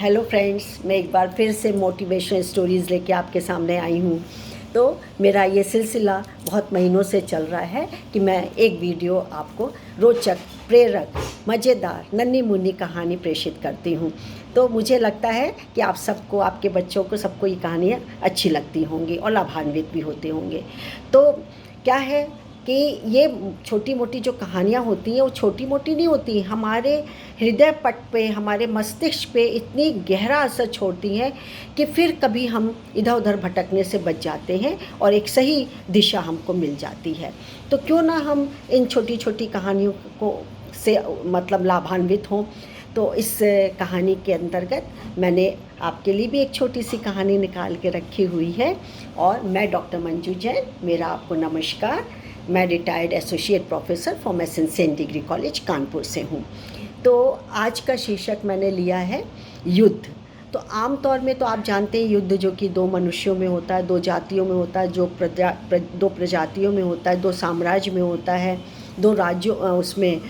Hello friends, मैं एक बार फिर से मोटिवेशनल स्टोरीज़ लेके आपके सामने आई हूँ। तो मेरा ये सिलसिला बहुत महीनों से चल रहा है कि मैं एक वीडियो आपको रोचक, प्रेरक, मज़ेदार, नन्ही मुन्नी कहानी प्रेषित करती हूँ। तो मुझे लगता है कि आप सबको, आपके बच्चों को, सबको ये कहानियाँ अच्छी लगती होंगी और लाभान्वित भी होते होंगे। तो क्या है कि ये छोटी मोटी जो कहानियाँ होती हैं वो छोटी मोटी नहीं होती, हमारे हृदय पट पे, हमारे मस्तिष्क पे इतनी गहरा असर छोड़ती हैं कि फिर कभी हम इधर उधर भटकने से बच जाते हैं और एक सही दिशा हमको मिल जाती है। तो क्यों ना हम इन छोटी छोटी कहानियों को से मतलब लाभान्वित हों। तो इस कहानी के अंतर्गत मैंने आपके लिए भी एक छोटी सी कहानी निकाल के रखी हुई है। और मैं डॉक्टर मंजू जैन, मेरा आपको नमस्कार। मैं retired associate professor from SN degree college Kanpur से हूँ। तो आज का शीर्षक मैंने लिया है युद्ध। तो आम तौर में तो आप जानते हैं युद्ध जो कि दो मनुष्यों में होता है, दो जातियों में होता है, दो प्रजातियों में होता है, दो साम्राज्य में होता है, दो राज्यों उसमें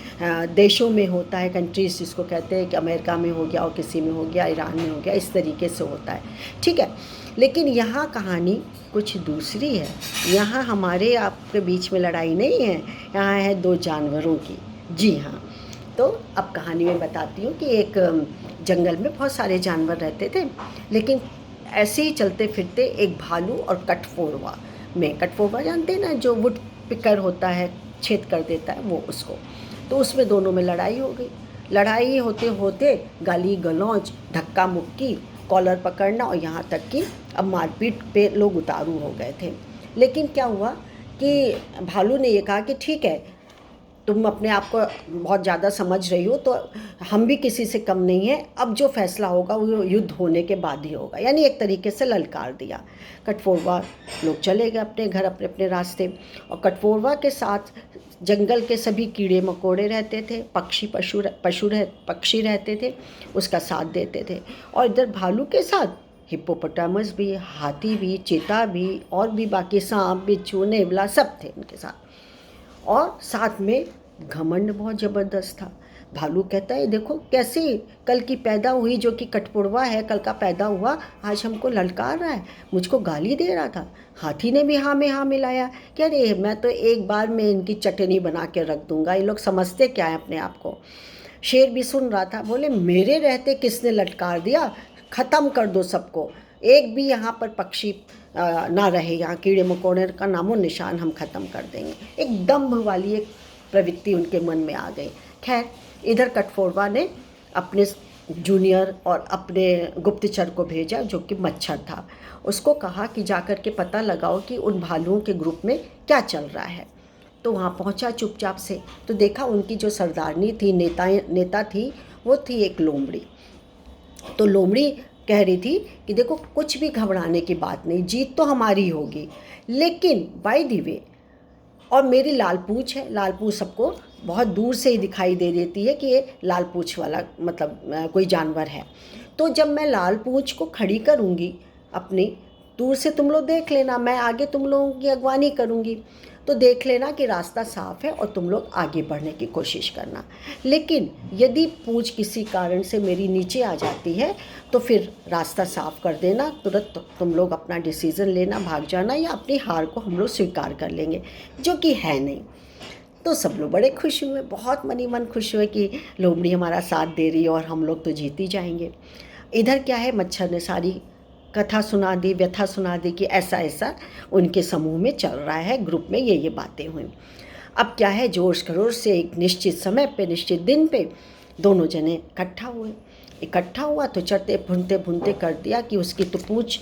देशों में होता है, कंट्रीज जिसको कहते हैं कि अमेरिका में हो गया और किसी में हो गया, ईरान में हो गया, इस तरीके से होता है। ठीक है, लेकिन यहाँ कहानी कुछ दूसरी है। यहाँ हमारे आपके बीच में लड़ाई नहीं है, यहाँ है दो जानवरों की। जी हाँ। तो अब कहानी में बताती हूँ कि एक जंगल में बहुत सारे जानवर रहते थे, लेकिन ऐसे ही चलते फिरते एक भालू और कठफोड़वा में, कठफोड़वा जानते हैं ना, जो वुड पिकर होता है, छेद कर देता है वो, उसको। तो उसमें दोनों में लड़ाई हो गई। लड़ाई होते होते गाली गलौज, धक्का मुक्की, कॉलर पकड़ना और यहाँ तक कि अब मारपीट पे लोग उतारू हो गए थे। लेकिन क्या हुआ कि भालू ने ये कहा कि ठीक है, तुम अपने आप को बहुत ज़्यादा समझ रही हो, तो हम भी किसी से कम नहीं है, अब जो फैसला होगा वो युद्ध होने के बाद ही होगा। यानी एक तरीके से ललकार दिया। कठफोड़वा लोग चले गए अपने घर, अपने अपने रास्ते। और कठफोड़वा के साथ जंगल के सभी कीड़े मकोड़े रहते थे, पक्षी रहते थे, उसका साथ देते थे। और इधर भालू के साथ हिप्पोपोटामस भी, हाथी भी, चीता भी, और भी बाकी सांप, बिच्छू, नेवला सब थे उनके साथ। और साथ में घमंड बहुत ज़बरदस्त था। भालू कहता है, देखो कैसे कल की पैदा हुई, जो कि कठपुड़वा है, कल का पैदा हुआ, आज हमको ललकार रहा है, मुझको गाली दे रहा था। हाथी ने भी हाँ में हाँ मिलाया कि अरे मैं तो एक बार में इनकी चटनी बना के रख दूंगा, ये लोग समझते क्या है अपने आप को। शेर भी सुन रहा था, बोले मेरे रहते किसने ललकार दिया, ख़त्म कर दो सबको, एक भी यहाँ पर पक्षी ना रहे, यहाँ कीड़े मकोड़े का नामो निशान हम ख़त्म कर देंगे। एक दम्भ वाली एक प्रवृत्ति उनके मन में आ गई। खैर, इधर कठफोड़वा ने अपने जूनियर और अपने गुप्तचर को भेजा, जो कि मच्छर था। उसको कहा कि जाकर के पता लगाओ कि उन भालुओं के ग्रुप में क्या चल रहा है। तो वहाँ पहुँचा चुपचाप से, तो देखा उनकी जो सरदारनी थी, नेता थी, वो थी एक लोमड़ी। तो लोमड़ी कह रही थी कि देखो कुछ भी घबराने की बात नहीं, जीत तो हमारी होगी, लेकिन बाय द वे, और मेरी लाल पूँछ है, लाल पूँछ सबको बहुत दूर से ही दिखाई दे देती है कि ये लाल पूँछ वाला मतलब कोई जानवर है। तो जब मैं लाल पूँछ को खड़ी करूँगी अपनी, दूर से तुम लोग देख लेना, मैं आगे तुम लोगों की अगवानी करूँगी, तो देख लेना कि रास्ता साफ है और तुम लोग आगे बढ़ने की कोशिश करना। लेकिन यदि पूँछ किसी कारण से मेरी नीचे आ जाती है तो फिर रास्ता साफ कर देना, तुरंत तुम लोग अपना डिसीज़न लेना, भाग जाना, या अपनी हार को हम लोग स्वीकार कर लेंगे, जो कि है नहीं। तो सब लोग बड़े खुश हुए, बहुत मनी मन खुश हुए कि लोमड़ी हमारा साथ दे रही है और हम लोग तो जीत ही जाएंगे। इधर क्या है, मच्छर ने सारी कथा सुना दी, व्यथा सुना दी कि ऐसा ऐसा उनके समूह में चल रहा है, ग्रुप में ये बातें हुई। अब क्या है, जोश खरोश से एक निश्चित समय पे, निश्चित दिन पे दोनों जने इकट्ठा हुआ तो चढ़ते भुनते भुनते कर दिया कि उसकी तो पूँछ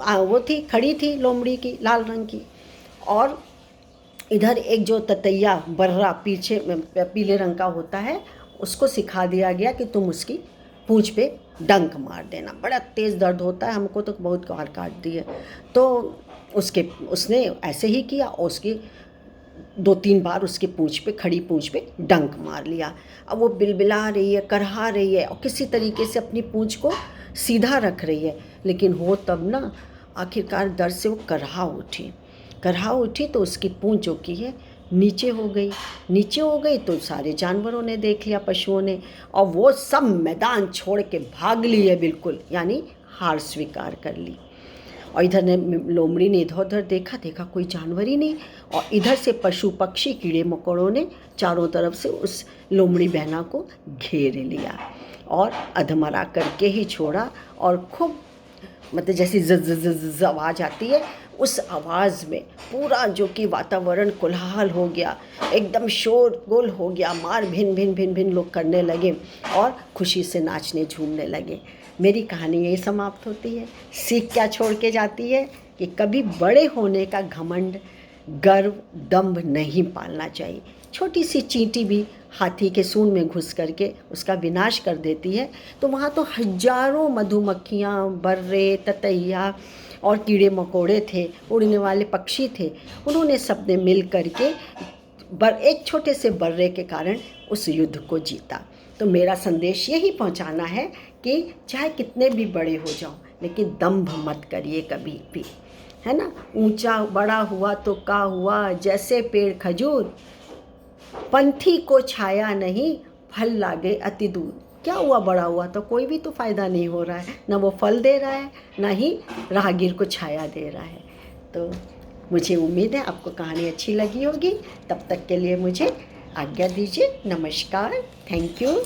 वो थी, खड़ी थी लोमड़ी की, लाल रंग की, और इधर एक जो ततैया बर्रा पीछे पीले रंग का होता है, उसको सिखा दिया गया कि तुम उसकी पूँछ पे डंक मार देना, बड़ा तेज़ दर्द होता है, हमको तो बहुत मार काट दी है। तो उसने ऐसे ही किया और उसकी 2-3 बार उसकी पूँछ पे, खड़ी पूँछ पे डंक मार लिया। अब वो बिलबिला रही है, करहा रही है और किसी तरीके से अपनी पूँछ को सीधा रख रही है, लेकिन हो तब ना, आखिरकार दर्द से वो करहा उठी तो उसकी पूँछ जो की है नीचे हो गई। नीचे हो गई तो सारे जानवरों ने देख लिया, पशुओं ने, और वो सब मैदान छोड़ के भाग लिए बिल्कुल, यानी हार स्वीकार कर ली। और इधर ने लोमड़ी ने इधर उधर देखा, देखा कोई जानवर ही नहीं, और इधर से पशु पक्षी कीड़े मकोड़ों ने चारों तरफ से उस लोमड़ी बहना को घेर लिया और अधमरा करके ही छोड़ा। और खूब मतलब जैसी ज़ आवाज़ आती है, उस आवाज़ में पूरा जो कि वातावरण कोलाहल हो गया, एकदम शोरगुल हो गया, मार भिन भिन भिन भिन लोग करने लगे और खुशी से नाचने झूमने लगे। मेरी कहानी यही समाप्त होती है। सीख क्या छोड़ के जाती है कि कभी बड़े होने का घमंड, गर्व, दंभ नहीं पालना चाहिए। छोटी सी चींटी भी हाथी के सूंड में घुस करके उसका विनाश कर देती है, तो वहाँ तो हजारों मधुमक्खियाँ, बर्रे, ततैया और कीड़े मकोड़े थे, उड़ने वाले पक्षी थे। उन्होंने सबने मिल करके एक छोटे से बर्रे के कारण उस युद्ध को जीता। तो मेरा संदेश यही पहुंचाना है कि चाहे कितने भी बड़े हो जाओ, लेकिन दंभ मत करिए कभी भी, है ना। ऊंचा बड़ा हुआ तो का हुआ, जैसे पेड़ खजूर, पंथी को छाया नहीं, फल लागे अति दूर। क्या हुआ बड़ा हुआ तो कोई भी तो फ़ायदा नहीं हो रहा है, ना वो फल दे रहा है, ना ही राहगीर को छाया दे रहा है। तो मुझे उम्मीद है आपको कहानी अच्छी लगी होगी। तब तक के लिए मुझे आज्ञा दीजिए। नमस्कार, थैंक यू।